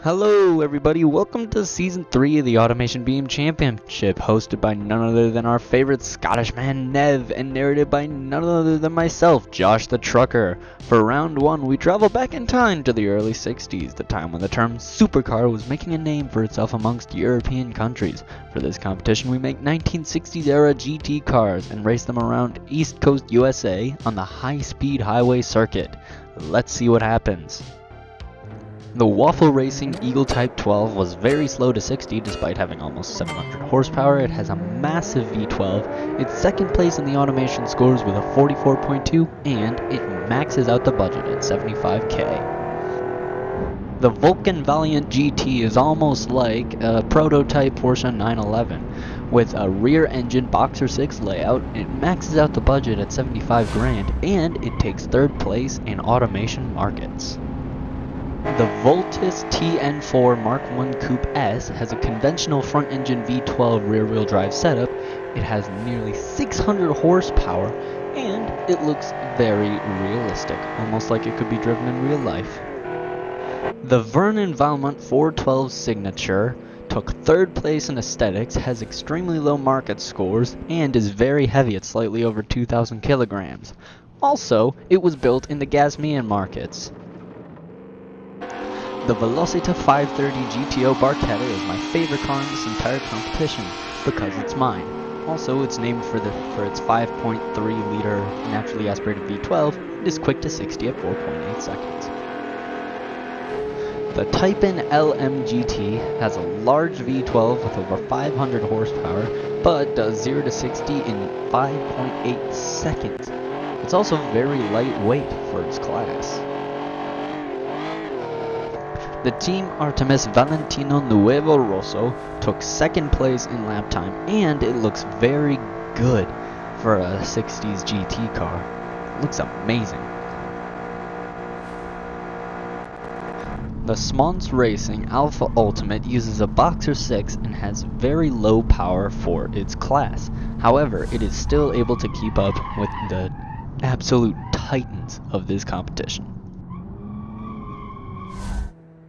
Hello everybody, welcome to Season 3 of the Automation Beam Championship, hosted by none other than our favorite Scottish man Nev, and narrated by none other than myself, Josh the Trucker. For round 1, we travel back in time to the early 60s, the time when the term supercar was making a name for itself amongst European countries. For this competition, we make 1960s era GT cars and race them around East Coast USA on the high-speed highway circuit. Let's see what happens. The Waffle Racing Eagle Type 12 was very slow to 60 despite having almost 700 horsepower. It has a massive V12, it's second place in the automation scores with a 44.2, and it maxes out the budget at 75k. The Vulcan Valiant GT is almost like a prototype Porsche 911. With a rear engine Boxer 6 layout, it maxes out the budget at 75 grand, and it takes third place in automation markets. The Voltis TN4 Mark I Coupe S has a conventional front-engine V12 rear-wheel drive setup. It has nearly 600 horsepower, and it looks very realistic, almost like it could be driven in real life. The Vernon Valmont 412 Signature took third place in aesthetics, has extremely low market scores, and is very heavy at slightly over 2,000 kilograms. Also, it was built in the Gasmian markets. The Velocita 530 GTO Barchetta is my favorite car in this entire competition, because it's mine. Also, it's named for its 5.3 liter naturally aspirated V12. It is quick to 60 at 4.8 seconds. The Type-in LMGT has a large V12 with over 500 horsepower, but does 0 to 60 in 5.8 seconds. It's also very lightweight for its class. The Team Artemis Valentino Nuevo Rosso took second place in lap time, and it looks very good for a 60s GT car. It looks amazing. The Smons Racing Alpha Ultimate uses a Boxer 6 and has very low power for its class. However, it is still able to keep up with the absolute titans of this competition.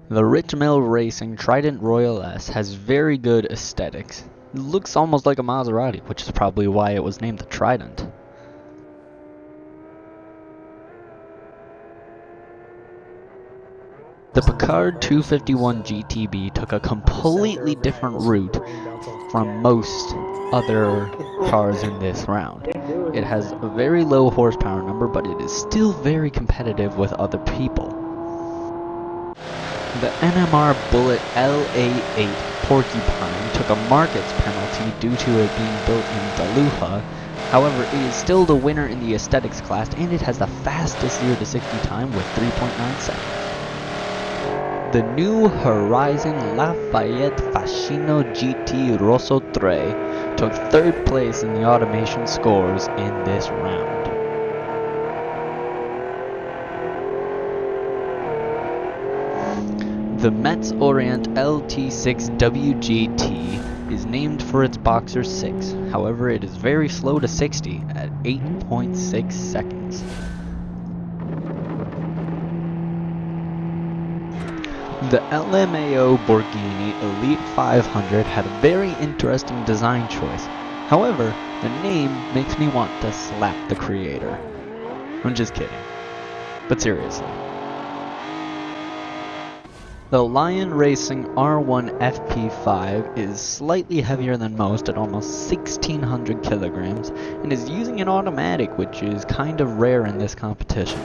The Rich Mill Racing Trident Royal S has very good aesthetics. It looks almost like a Maserati, which is probably why it was named the Trident. The Picard 251 GTB took a completely different route from most other cars in this round. It has a very low horsepower number, but it is still very competitive with other people. The NMR Bullet LA8 Porcupine took a markets penalty due to it being built in Daluha. However, it is still the winner in the aesthetics class, and it has the fastest 0 to 60 time with 3.9 seconds. The new Horizon Lafayette Fascino GT Rosso 3 took third place in the automation scores in this round. The Metz Orient LT6 WGT is named for its Boxer 6, however it is very slow to 60 at 8.6 seconds. The LMAO Borghini Elite 500 had a very interesting design choice, however the name makes me want to slap the creator. I'm just kidding, but seriously. The Lion Racing R1 FP5 is slightly heavier than most at almost 1,600 kilograms and is using an automatic, which is kind of rare in this competition.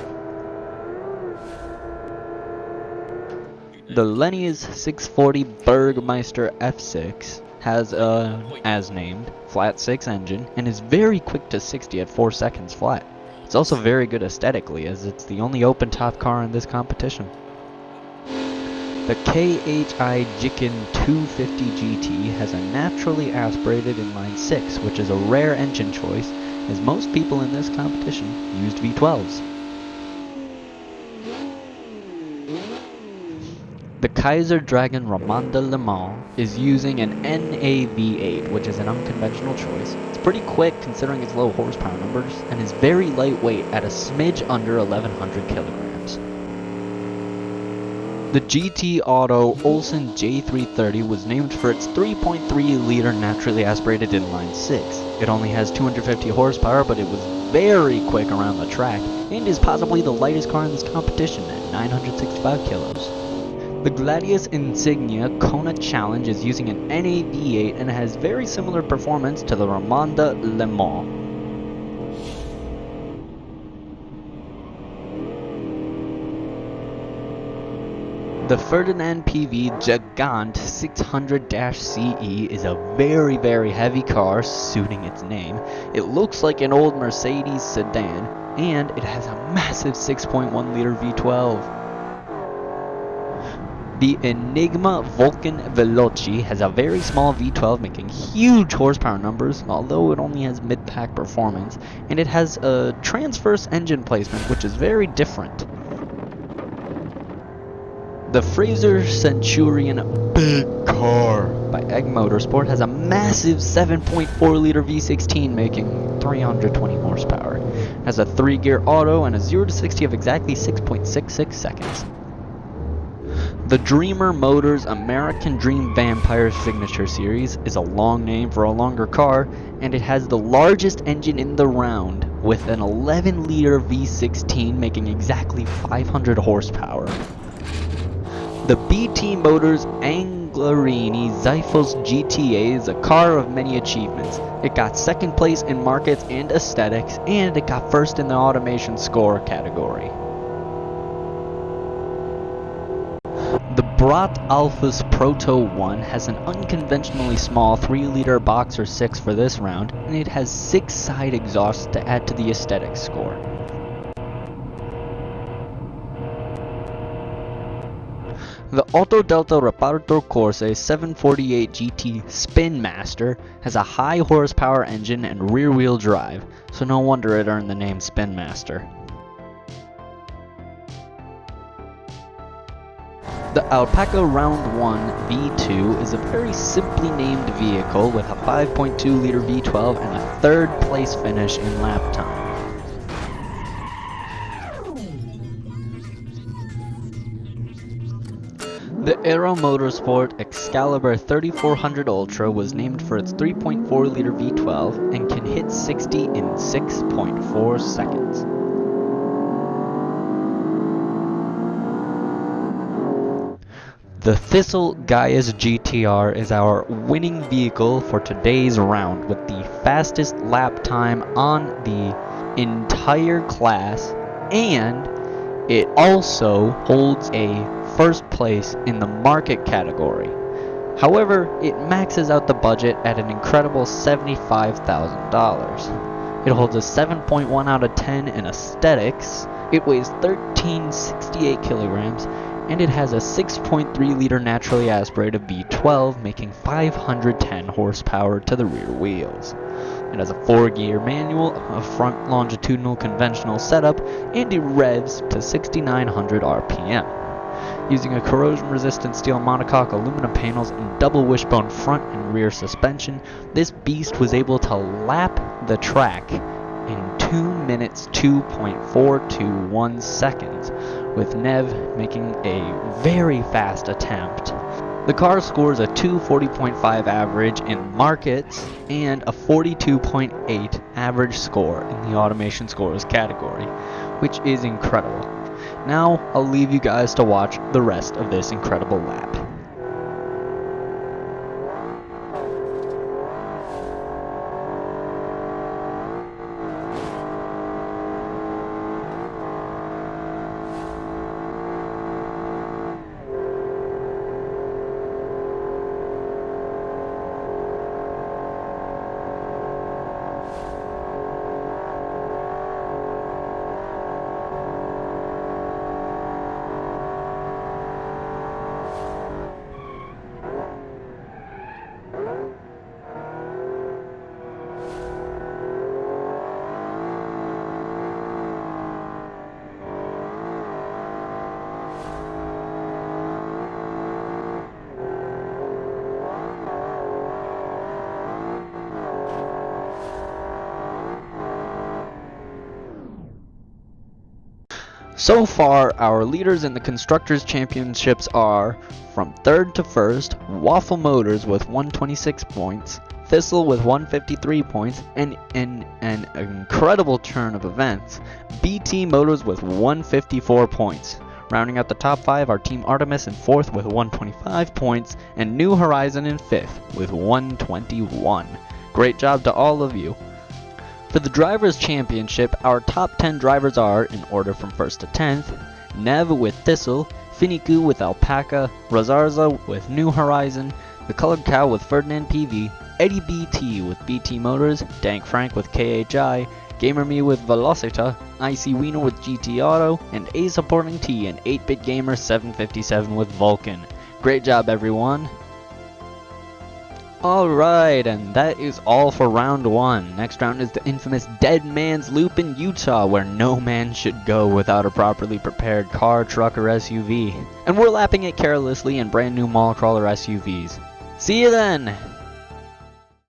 The Lenny's 640 Bergmeister F6 has a, as named, flat 6 engine and is very quick to 60 at 4 seconds flat. It's also very good aesthetically, as it's the only open-top car in this competition. The KHI Jikin 250 GT has a naturally aspirated inline 6, which is a rare engine choice, as most people in this competition used V12s. The Kaiser Dragon Roman de Le Mans is using an NAV8, which is an unconventional choice. It's pretty quick considering its low horsepower numbers, and is very lightweight at a smidge under 1,100 kilograms. The GT Auto Olsen J330 was named for its 3.3-liter naturally aspirated inline 6. It only has 250 horsepower, but it was very quick around the track, and is possibly the lightest car in this competition at 965 kilos. The Gladius Insignia Kona Challenge is using an NA V8 and has very similar performance to the Ramonda Le Mans. The Ferdinand PV Gigant 600-CE is a very heavy car suiting its name. It looks like an old Mercedes sedan, and it has a massive 6.1-liter V12. The Enigma Vulcan Veloci has a very small V12 making huge horsepower numbers, although it only has mid-pack performance, and it has a transverse engine placement which is very different. The Fraser Centurion Big Car by Egg Motorsport has a massive 7.4-liter V16 making 320 horsepower. It has a 3-gear auto and a 0 to 60 of exactly 6.66 seconds. The Dreamer Motors American Dream Vampire Signature Series is a long name for a longer car, and it has the largest engine in the round with an 11-liter V16 making exactly 500 horsepower. The BT Motors Anglerini Zyphos GTA is a car of many achievements. It got second place in markets and aesthetics, and it got first in the automation score category. The Brat Alphas Proto 1 has an unconventionally small 3-liter Boxer 6 for this round, and it has 6 side exhausts to add to the aesthetics score. The Auto Delta Reparto Corse 748 GT Spin Master has a high horsepower engine and rear-wheel drive, so no wonder it earned the name Spin Master. The Alpaca Round 1 V2 is a very simply named vehicle with a 5.2-liter V12 and a 3rd place finish in lap time. The Aero Motorsport Excalibur 3400 Ultra was named for its 3.4-liter V12 and can hit 60 in 6.4 seconds. The Thistle Gaius GTR is our winning vehicle for today's round with the fastest lap time on the entire class, and it also holds a first place in the market category. However, it maxes out the budget at an incredible $75,000. It holds a 7.1 out of 10 in aesthetics, it weighs 1368 kilograms, and it has a 6.3-liter naturally aspirated V12 making 510 horsepower to the rear wheels. It has a 4-gear manual, a front longitudinal conventional setup, and it revs to 6,900 RPM. Using a corrosion-resistant steel monocoque aluminum panels and double wishbone front and rear suspension, this beast was able to lap the track in 2 minutes 2.421 seconds, with Nev making a very fast attempt. The car scores a 240.5 average in markets and a 42.8 average score in the automation scores category, which is incredible. Now I'll leave you guys to watch the rest of this incredible lap. So far, our leaders in the Constructors' Championships are, from 3rd to 1st, Waffle Motors with 126 points, Thistle with 153 points, and in an incredible turn of events, BT Motors with 154 points. Rounding out the top 5 are Team Artemis in 4th with 125 points, and New Horizon in 5th with 121. Great job to all of you. For the Drivers' Championship, our top 10 drivers are, in order from 1st to 10th, Nev with Thistle, Finiku with Alpaca, Razarza with New Horizon, The Colored Cow with Ferdinand PV, Eddie BT with BT Motors, Dank Frank with KHI, GamerMe with Velocita, Icy Wiener with GT Auto, and A Supporting T and 8-Bit Gamer 757 with Vulcan. Great job, everyone! Alright, and that is all for round 1. Next round is the infamous Dead Man's Loop in Utah, where no man should go without a properly prepared car, truck, or SUV. And we're lapping it carelessly in brand new mall crawler SUVs. See you then!